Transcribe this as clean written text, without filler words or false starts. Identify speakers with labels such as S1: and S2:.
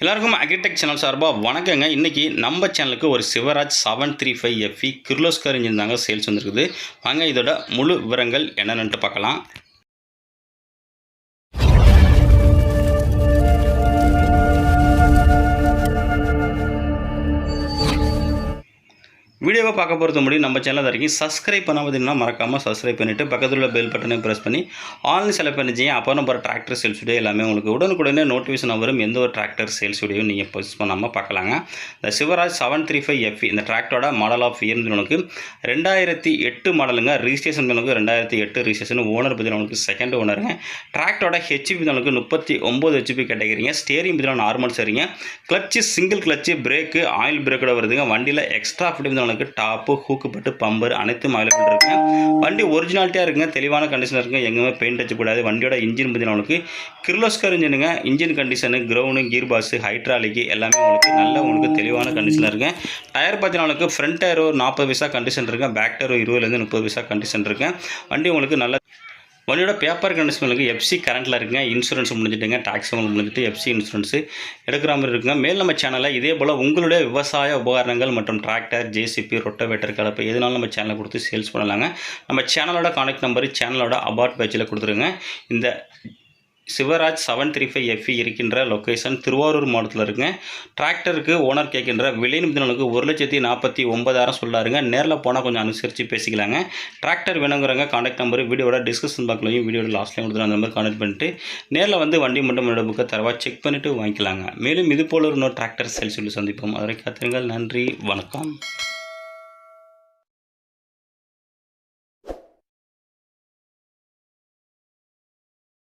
S1: எல்லாருக்கும் agritech channel சார்பாக வணக்கங்க. இன்றைக்கி நம்ம சேனலுக்கு ஒரு சிவராஜ் 735 FE கிர்லோஸ்கர் இன்ஜின் தாங்க சேல்ஸ் வந்துருக்குது. வாங்க இதோட முழு விவரங்கள் என்னென்னு பார்க்கலாம். வீடியோவை பார்க்க பொறுத்த முடியும் நம்ம சேனல் வரைக்கும் சப்ஸ்கிரைப் பண்ணாமல் மறக்காமல் சப்ஸ்கிரைப் பண்ணிவிட்டு பக்கத்தில் உள்ள பெல் பட்டனை ப்ரெஸ் பண்ணி ஆன்லைன் செலக்ட் பண்ணிச்சிங்க. அப்போ நம்ம டிராக்டர் சேல்ஸ் வீடியோ எல்லாமே உங்களுக்கு உடனுக்குடனே நோட்டிஃபிகேஷன் வரும். எந்த ஒரு டிராக்டர் சேல்ஸ் வீடியோ நீங்கள் போஸ்ட் பண்ணாமல் பார்க்கலாங்க. இந்த சிவராஜ் 735 FE இந்த டிராக்டரோட மாடல் ஆஃப் இயர் உங்களுக்கு 2008 மாடலுங்க. ரிஜிஸ்ட்ரேஷன் உங்களுக்கு 2008 ரிஜிஸ்ட்ரேஷன். ஓனர் பற்றி உங்களுக்கு செகண்ட் ஓனருங்க. டிராக்டரோட ஹெச்பி உங்களுக்கு 39 ஹெச்பி கேட்டகரிங்க. ஸ்டேரிங் பற்றி நார்மல் சரிங்க. Clutch single clutch, brake oil பிரேக்கோட வருதுங்க. வண்டியில் எக்ஸ்ட்ரா ஃபிட் டாப்பு ஹூக்கு பட்டு பம்பர் அனைத்தும் அவைலபிள் இருக்குங்க. வண்டி ஒரிஜினாலிட்டியாக இருக்குங்க, தெளிவான கண்டிஷன் இருக்குங்க, எங்கேயுமே பெயிண்ட் அடிச்சக்கூடாது. வண்டியோட இன்ஜின் பார்த்தீங்கன்னா உங்களுக்கு கிர்லோஸ்கர் இன்ஜினுங்க. Engine condition, ground, gear box, hydraulic எல்லாமே உங்களுக்கு தெளிவான கண்டிஷனில் இருக்குங்க. டயர் பார்த்தீங்கன்னா உங்களுக்கு ஃப்ரண்ட் டயர் ஒரு 40 பைசா கண்டிஷன் இருக்குங்க, பேக் டயர் 20லேருந்து 30 பைசா கண்டிஷன் இருக்குங்க. வண்டி உங்களுக்கு நல்ல வண்டியோட பேப்பர் கண்டிஷன் உங்களுக்கு எஃப்சி கரண்ட்டில் இருக்குங்க. இன்சூரன்ஸ் முடிஞ்சிட்டுங்க, டாக்ஸ் உங்களுக்கு முடிஞ்சிட்டு எஃப்சி இன்சூரன்ஸு எடுக்கிற மாதிரி இருக்குங்க. மேல் நம்ம சேனலில் இதே போல் உங்களுடைய விவசாய உபகரணங்கள் மற்றும் டிராக்டர், ஜேசிபி, ரொட்டவேட்டர், கலப்பை எதுனாலும் நம்ம சேனலில் கொடுத்து சேல்ஸ் பண்ணலாங்க. நம்ம சேனலோட கான்டாக்ட் நம்பர் சேனலோட அபார்ட் பேஜில் கொடுத்துருங்க. இந்த சிவராஜ் 735 FE இருக்கின்ற லொக்கேஷன் திருவாரூர் மாவட்டத்தில் இருக்குங்க. டிராக்டருக்கு ஓனர் கேட்கின்ற விலை நிமிடங்களுக்கு 1,49,000 சொல்லாருங்க. நேரில் போனால் கொஞ்சம் அனுசரித்து பேசிக்கலாங்க. டிராக்டர் வேணுங்கிறவங்க கான்டாக்ட் நம்பர் வீடியோட டிஸ்கிரிப்ஷன் பாக்ஸ்லையும் வீடியோட லாஸ்ட்லையும் கொடுத்துருங்க. அந்த நம்பர் கான்டாக்ட் பண்ணிட்டு நேரில் வந்து வண்டி மட்டும் என்னோட புக்கை தரவா செக் பண்ணிவிட்டு வாங்கிக்கலாங்க. மேலும் இது போல இன்னொரு டிராக்டர் சேல்ஸ் சொல்லி சந்திப்போம். அதற்கு காத்திருங்கள். நன்றி, வணக்கம்.